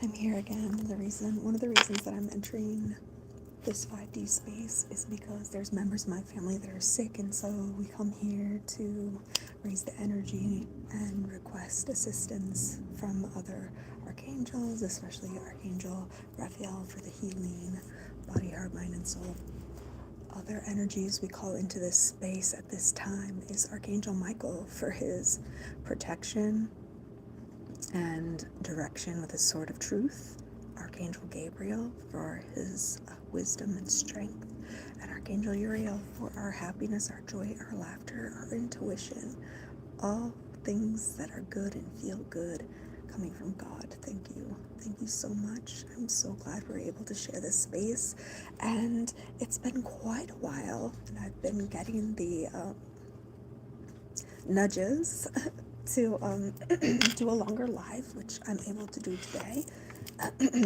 I'm here again. One of the reasons that I'm entering this 5D space is because there's members of my family that are sick, and so we come here to raise the energy and request assistance from other archangels, especially Archangel Raphael for the healing, body, heart, mind, and soul. Other energies we call into this space at this time is Archangel Michael for his protection and direction with his sword of truth, Archangel Gabriel for his wisdom and strength, and Archangel Uriel for our happiness, our joy, our laughter, our intuition, all things that are good and feel good coming from God. Thank you. Thank you so much. I'm so glad we're able to share this space, and it's been quite a while, and I've been getting the nudges to do a longer live, which I'm able to do today,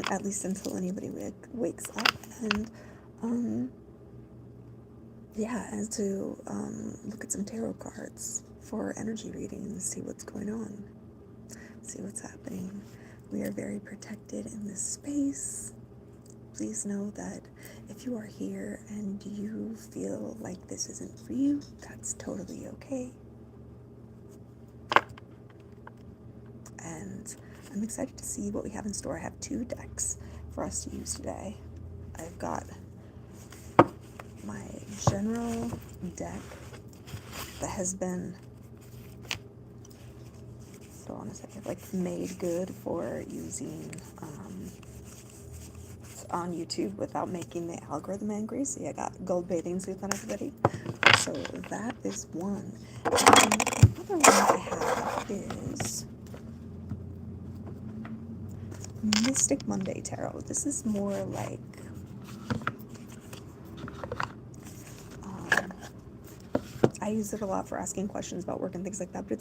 at least until anybody wakes up, and and to look at some tarot cards for energy readings, see what's going on, see what's happening. We are very protected in this space. Please know that if you are here and you feel like this isn't for you, that's totally okay. And I'm excited to see what we have in store. I have 2 decks for us to use today. I've got my general deck that has been, I want to say, like made good for using on YouTube without making the algorithm angry. See, I got gold bathing suits on everybody. So that is one. And another one I have is Mystic Monday Tarot. This is more like I use it a lot for asking questions about work and things like that, but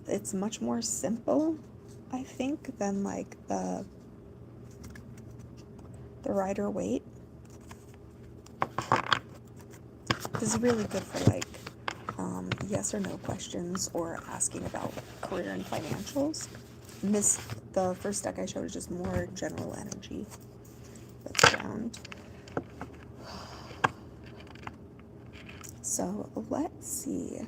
it's much more simple, I think, than like the Rider-Waite. This is really good for like yes or no questions or asking about career and financials. And the first deck I showed is just more general energy that's around. So let's see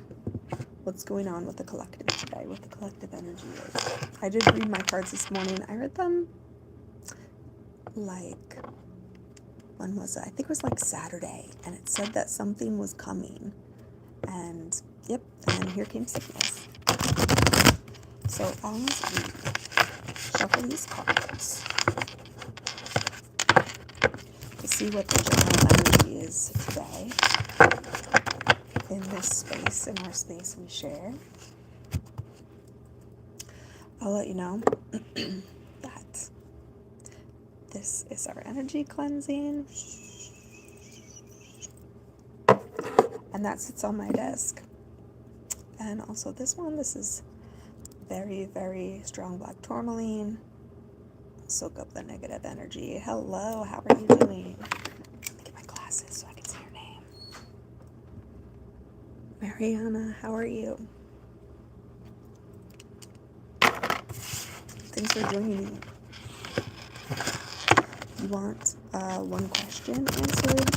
what's going on with the collective today, what the collective energy is. I did read my cards this morning. I read them like, when was it? I think it was like Saturday, and it said that something was coming. And yep, and here came sickness. So as we shuffle these cards to see what the general energy is today in this space, in our space we share, I'll let you know that this is our energy cleansing, and that sits on my desk. And also this is very, very strong black tourmaline. Soak up the negative energy. Hello, how are you doing? Let me get my glasses so I can see your name. Mariana, how are you? Thanks for joining me. You want one question answered?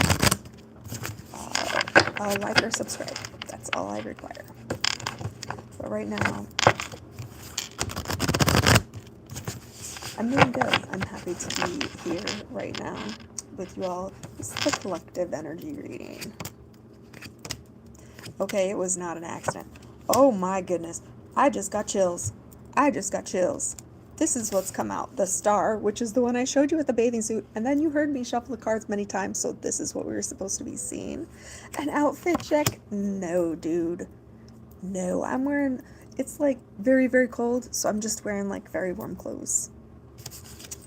Like or subscribe. That's all I require. But right now, I'm doing good. I'm happy to be here right now with you all. This is the collective energy reading. Okay, it was not an accident. Oh my goodness. I just got chills. This is what's come out. The star, which is the one I showed you with the bathing suit. And then you heard me shuffle the cards many times, so this is what we were supposed to be seeing. An outfit check? No, dude. No, I'm wearing, it's like very, very cold, so I'm just wearing like very warm clothes.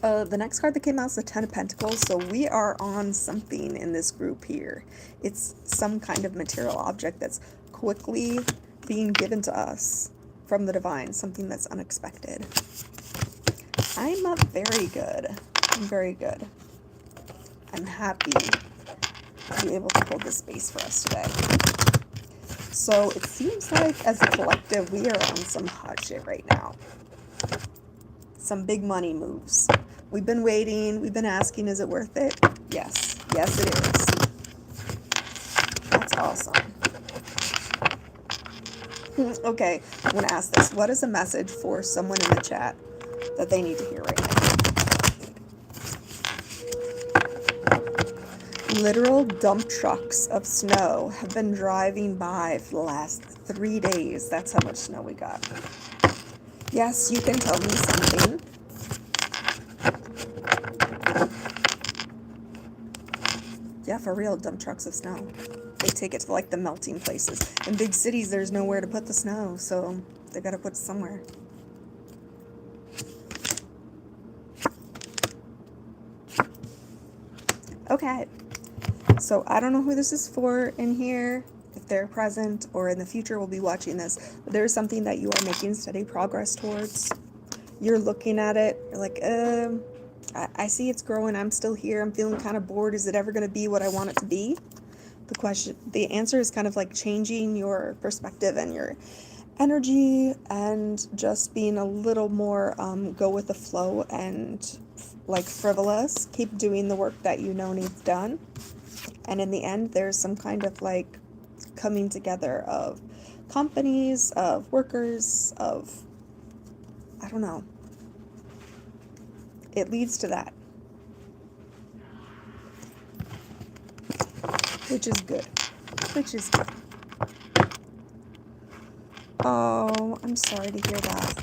The next card that came out is the 10 of Pentacles, so we are on something in this group here. It's some kind of material object that's quickly being given to us from the divine, something that's unexpected. I'm very good. I'm very good. I'm happy to be able to hold this space for us today. So it seems like as a collective, we are on some hot shit right now. some big money moves. We've been waiting. We've been asking, is it worth it? Yes. Yes, it is. That's awesome. Okay, I'm going to ask this. What is a message for someone in the chat that they need to hear right now? Literal dump trucks of snow have been driving by for the last 3 days. That's how much snow we got. Yes, you can tell me something. Yeah, for real, dump trucks of snow. They take it to like the melting places. In big cities, there's nowhere to put the snow, so they gotta put it somewhere. Okay, so I don't know who this is for in here, if they're present or in the future will be watching this, but there's something that you are making steady progress towards. You're looking at it, you're like, I see it's growing, I'm still here, I'm feeling kind of bored, is it ever going to be what I want it to be? The answer is kind of like changing your perspective and your energy and just being a little more go with the flow and like frivolous. Keep doing the work that you know needs done. And in the end, there's some kind of like coming together of companies, of workers, of, I don't know. It leads to that. Which is good. Which is good. Oh, I'm sorry to hear that.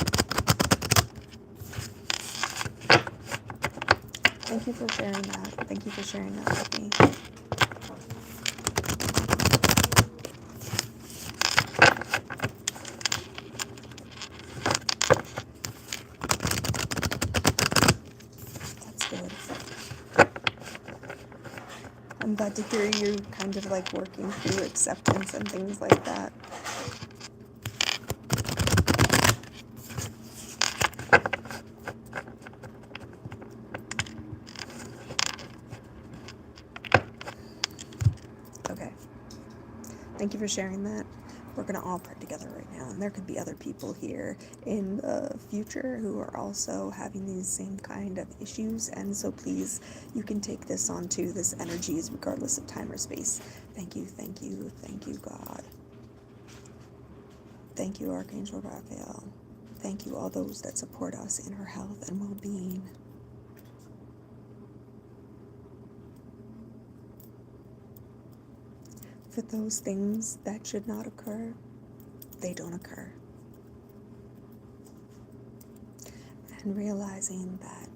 Thank you for sharing that. Thank you for sharing that with me. That's good. I'm glad to hear you kind of like working through acceptance and things like that. Okay. Thank you for sharing that. We're going to all pray together right now, and there could be other people here in the future who are also having these same kind of issues, and so please, you can take this on too. This energy is regardless of time or space. Thank you, thank you, thank you, God. Thank you, Archangel Raphael. Thank you, all those that support us in our health and well-being. For those things that should not occur, they don't occur. And realizing that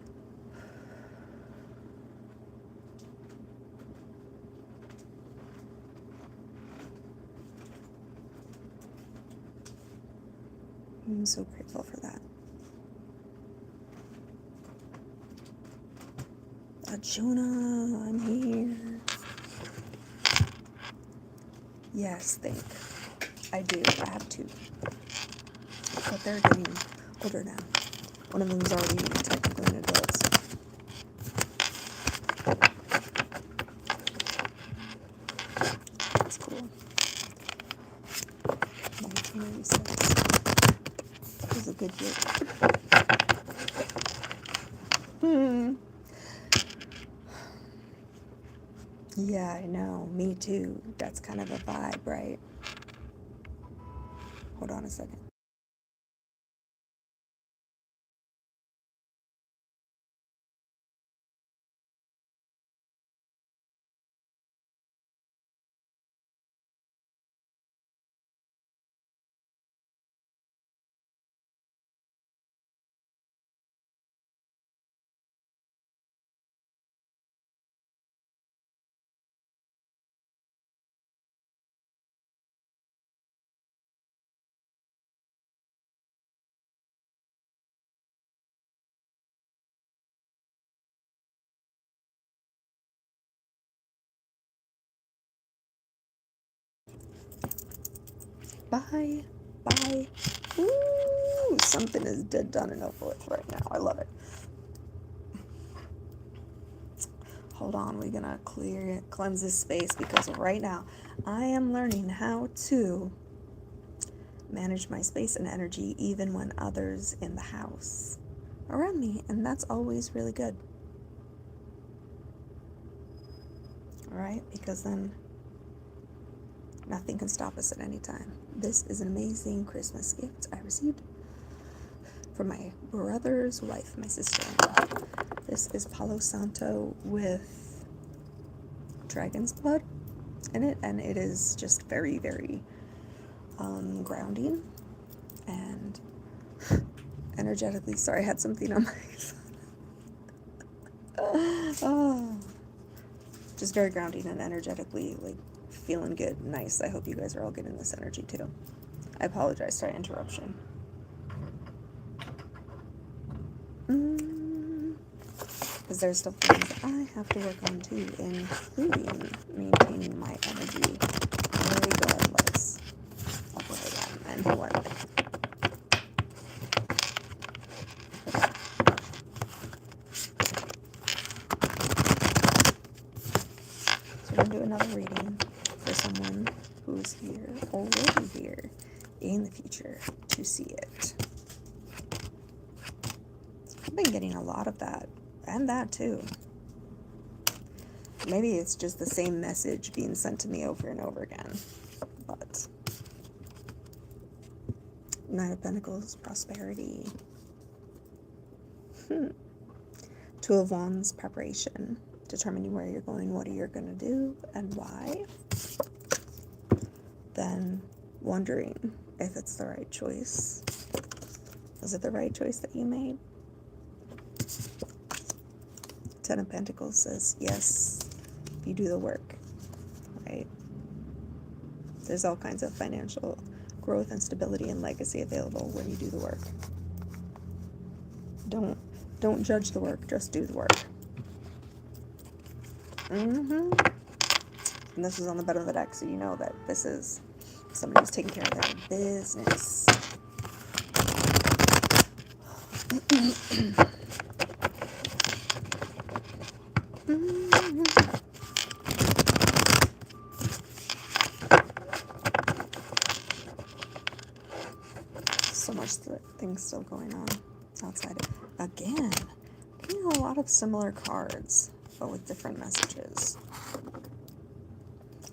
I'm so grateful for that. Arjuna, I'm here. Yes, I do. I have two. But they're getting older now. One of them's already technically an adult. That's cool. 1986. That was a good year. Yeah, I know. Me too. That's kind of a vibe, right? Hold on a second. Bye. Bye. Ooh, something is dead done and over with right now. I love it. Hold on, we're gonna cleanse this space because right now I am learning how to manage my space and energy even when others in the house around me, and that's always really good. Alright, because then nothing can stop us at any time. This is an amazing Christmas gift I received from my brother's wife, my sister-in-law. This is Palo Santo with dragon's blood in it, and it is just very, very grounding and energetically. Sorry, I had something on my phone. Just very grounding and energetically, like, feeling good, nice. I hope you guys are all getting this energy too. I apologize for interruption. Because there's still things that I have to work on too, including maintaining my energy. There we go, let's up where I am and what. So we're going to do another reading for someone who's here, already here, in the future, to see it. I've been getting a lot of that, and that too. Maybe it's just the same message being sent to me over and over again, but Knight of Pentacles, prosperity. Two of Wands, preparation, determining where you're going, what you're going to do, and why. Then wondering if it's the right choice. Was it the right choice that you made? Ten of Pentacles says, yes, if you do the work, right? There's all kinds of financial growth and stability and legacy available when you do the work. Don't judge the work, just do the work. And this is on the bottom of the deck, so you know that this is somebody who's taking care of their business. So much things still going on outside. Again, getting a lot of similar cards, but with different messages.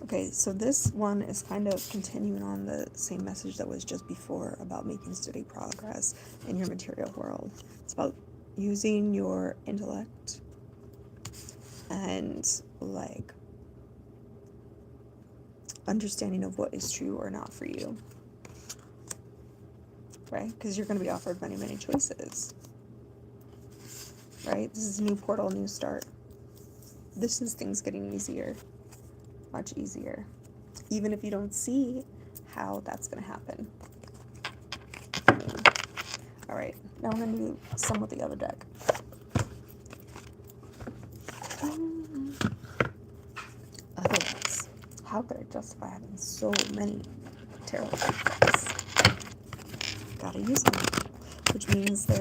Okay, so this one is kind of continuing on the same message that was just before about making steady progress in your material world. It's about using your intellect and, like, understanding of what is true or not for you. Right? Because you're going to be offered many, many choices. Right? This is a new portal, new start. This is things getting easier. Much easier. Even if you don't see how that's going to happen. Alright, now I'm going to do some with the other deck. Otherwise, how could I justify having so many tarot decks? Gotta use them. Which means I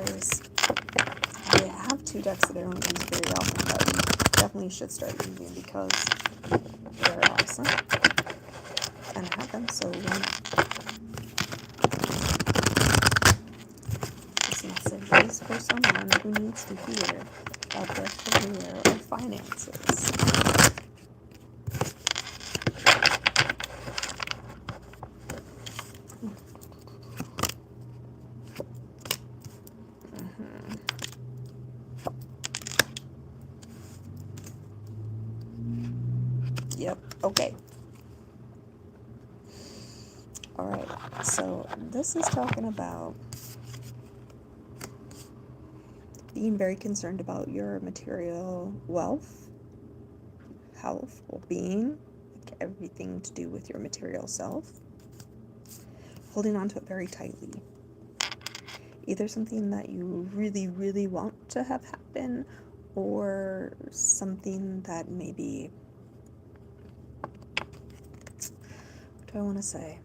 have two decks that I don't use very often, but you definitely should start using because they're awesome. And I have them, so why not? This message is for someone who needs to hear about their career or finances. Yep, okay. Alright, so this is talking about being very concerned about your material wealth, health, well-being, like everything to do with your material self. Holding on to it very tightly. Either something that you really, really want to have happen, or something that maybe, what do I want to say?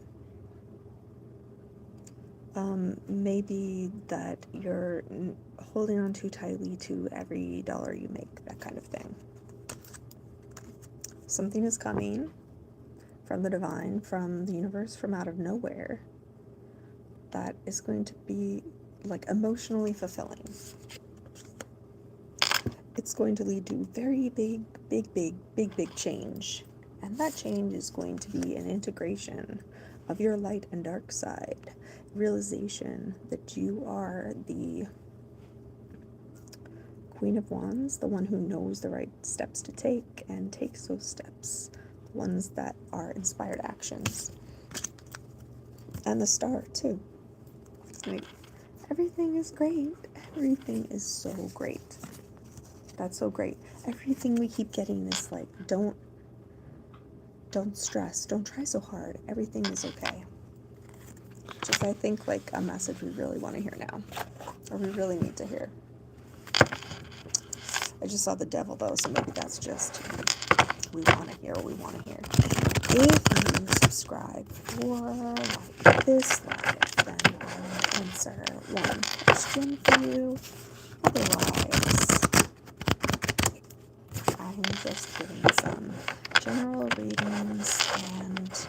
Maybe that you're holding on too tightly to every dollar you make, that kind of thing. Something is coming from the divine, from the universe, from out of nowhere, that is going to be, like, emotionally fulfilling. it's going to lead to very big change. And that change is going to be an integration of your light and dark side. Realization that you are the Queen of Wands, the one who knows the right steps to take and takes those steps, the ones that are inspired actions. And the Star, too. Like, everything is great. Everything is so great. That's so great. Everything we keep getting is like, don't stress. Don't try so hard. Everything is okay. Which is, I think, like a message we really want to hear now. Or we really need to hear. I just saw the Devil, though, so maybe that's just, we want to hear what we want to hear. If you subscribe or like this live, then I'll answer one question for you. Otherwise, I'm just giving some general readings and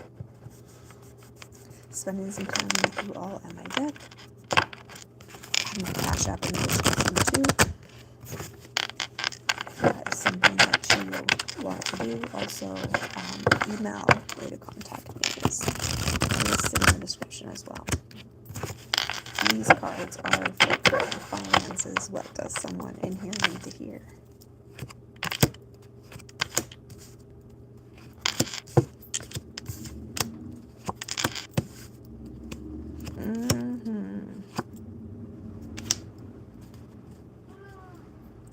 spending some time with you all at my deck. I have my Cash App in the description too. That is something that you want to do. Also, email way to contact me is listed in the description as well. These cards are for finances. What does someone in here need to hear?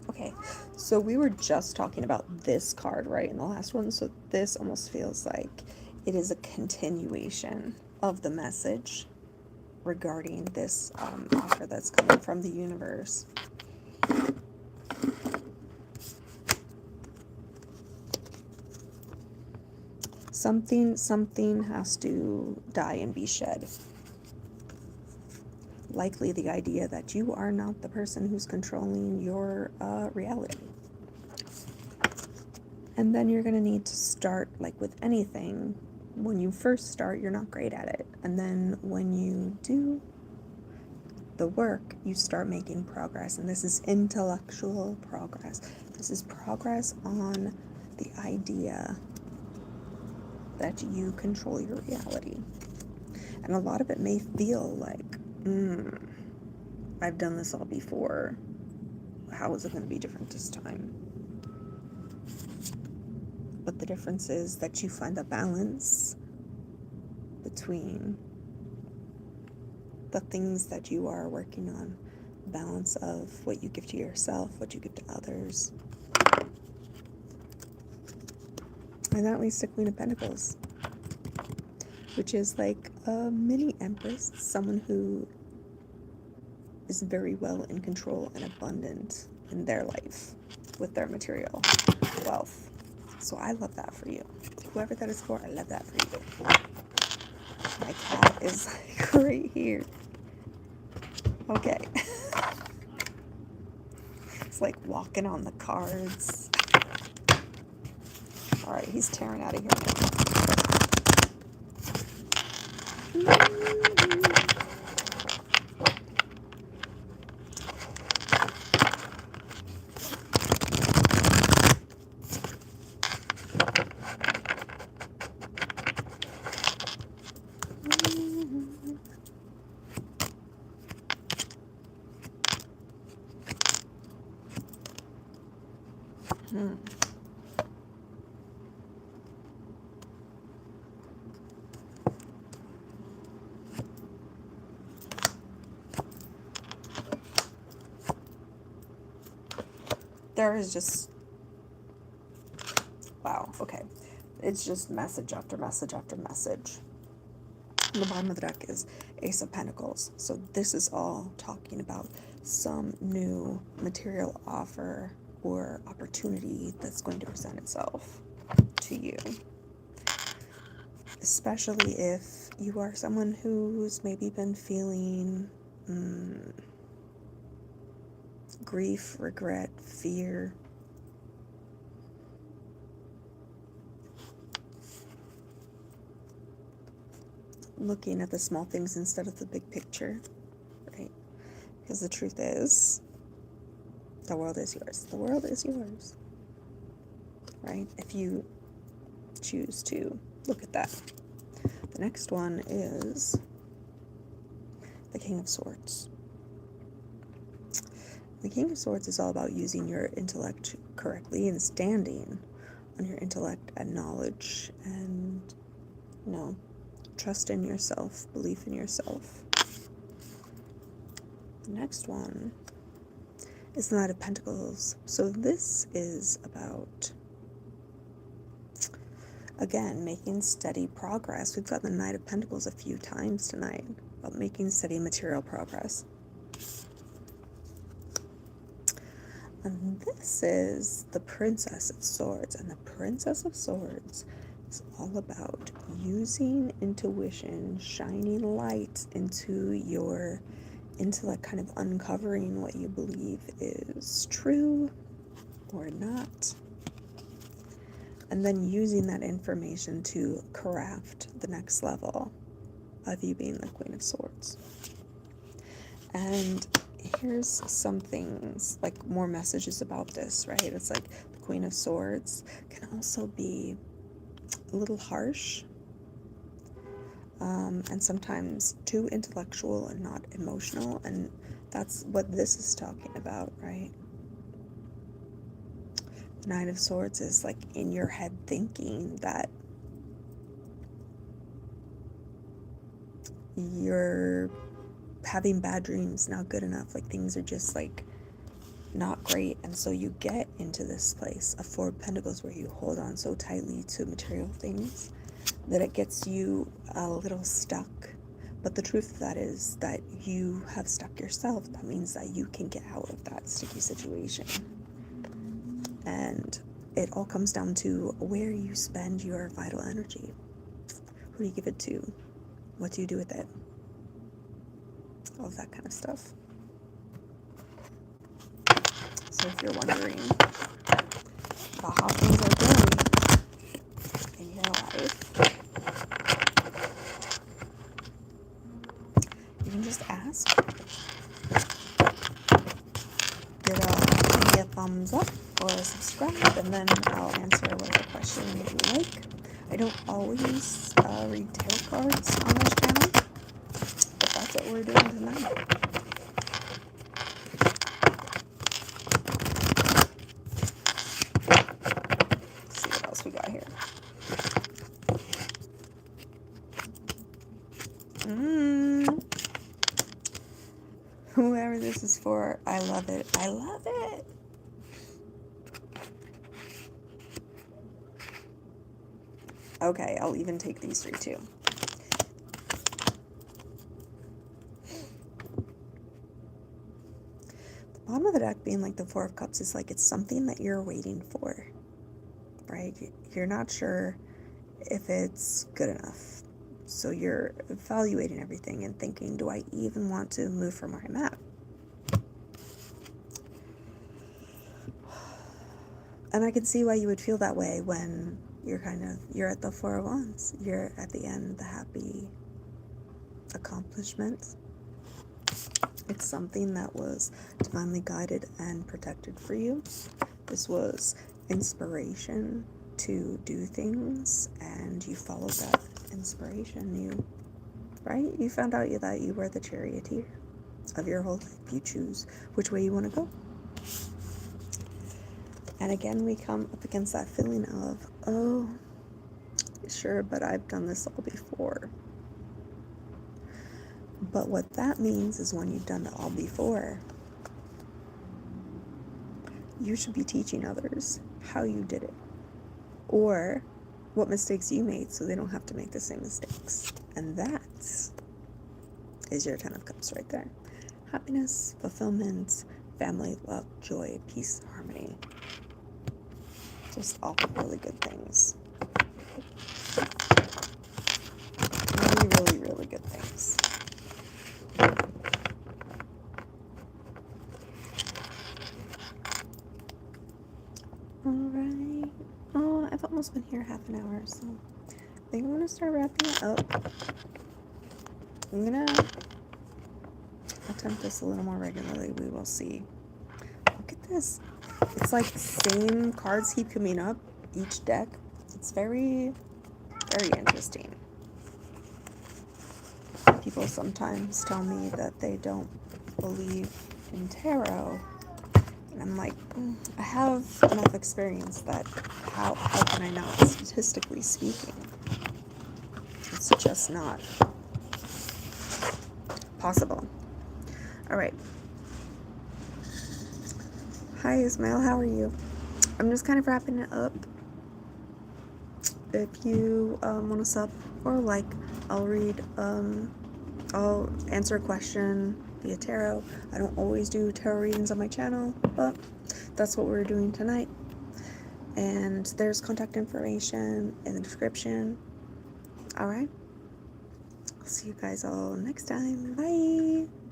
Okay, so we were just talking about this card, right, in the last one, so this almost feels like it is a continuation of the message regarding this offer that's coming from the universe. Something has to die and be shed. Likely the idea that you are not the person who's controlling your reality. And then you're going to need to start, like with anything, when you first start, you're not great at it. And then when you do the work, you start making progress. And this is intellectual progress. This is progress on the idea that you control your reality. And a lot of it may feel like, I've done this all before. How is it going to be different this time? But the difference is that you find the balance between the things that you are working on, balance of what you give to yourself, what you give to others. And that leads to Queen of Pentacles, which is like a mini empress, someone who is very well in control and abundant in their life with their material wealth. So I love that for you. Whoever that is for, I love that for you. My cat is like right here. Okay. It's like walking on the cards. All right, he's tearing out of here now. There is just, wow, okay. It's just message after message after message. The bottom of the deck is Ace of Pentacles. So this is all talking about some new material offer or opportunity that's going to present itself to you. Especially if you are someone who's maybe been feeling grief, regret, fear. Looking at the small things instead of the big picture, right? Because the truth is, The world is yours. The world is yours. Right? If you choose to look at that. The next one is the King of Swords. The King of Swords is all about using your intellect correctly and standing on your intellect and knowledge and, trust in yourself, belief in yourself. The next one is the Knight of Pentacles. So this is about, again, making steady progress. We've got the Knight of Pentacles a few times tonight, about making steady material progress. And this is the Princess of Swords. And the Princess of Swords is all about using intuition, shining light into your intellect, kind of uncovering what you believe is true or not. And then using that information to craft the next level of you being the Queen of Swords. And here's some things, like more messages about this, right? It's like the Queen of Swords can also be a little harsh, and sometimes too intellectual and not emotional, and that's what this is talking about, right? The Nine of Swords is like in your head thinking that you're having bad dreams, not good enough, like things are just like not great, and so you get into this place of Four of Pentacles where you hold on so tightly to material things that it gets you a little stuck. But the truth of that is that you have stuck yourself. That means that you can get out of that sticky situation. And it all comes down to where you spend your vital energy. Who do you give it to? What do you do with it? All of that kind of stuff. So if you're wondering about how things are going in your life, you can just ask. Give me a thumbs up or a subscribe, and then I'll answer whatever question you like. I don't always read tarot cards on this channel, but that's what we're doing tonight. Let's see what else we got here. Whoever this is for, I love it. I love it. Okay, I'll even take these three too. The bottom of the deck being like the Four of Cups is like it's something that you're waiting for, right? You're not sure if it's good enough. So you're evaluating everything and thinking, do I even want to move from where I'm at? And I can see why you would feel that way when you're at the Four of Wands. You're at the end, the happy accomplishment. It's something that was divinely guided and protected for you. This was inspiration to do things, and you followed that inspiration. You found out that you were the charioteer of your whole life. You choose which way you want to go. And again, we come up against that feeling of, oh, sure, but I've done this all before. But what that means is when you've done it all before, you should be teaching others how you did it, or what mistakes you made so they don't have to make the same mistakes. And that is your Ten of Cups right there. Happiness, fulfillment, family, love, joy, peace, harmony. Just all really good things. Really, really, really good things. Alright. Oh, I've almost been here half an hour, so I think I'm going to start wrapping it up. I'm going to attempt this a little more regularly. We will see. Look at this. It's like the same cards keep coming up each deck. It's very, very interesting. People sometimes tell me that they don't believe in tarot. And I'm like, I have enough experience that how can I not, statistically speaking? It's just not possible. All right. Hi, Ismail. How are you? I'm just kind of wrapping it up. If you want to sub or like, I'll read, I'll answer a question via tarot. I don't always do tarot readings on my channel, but that's what we're doing tonight. And there's contact information in the description. All right. I'll see you guys all next time. Bye.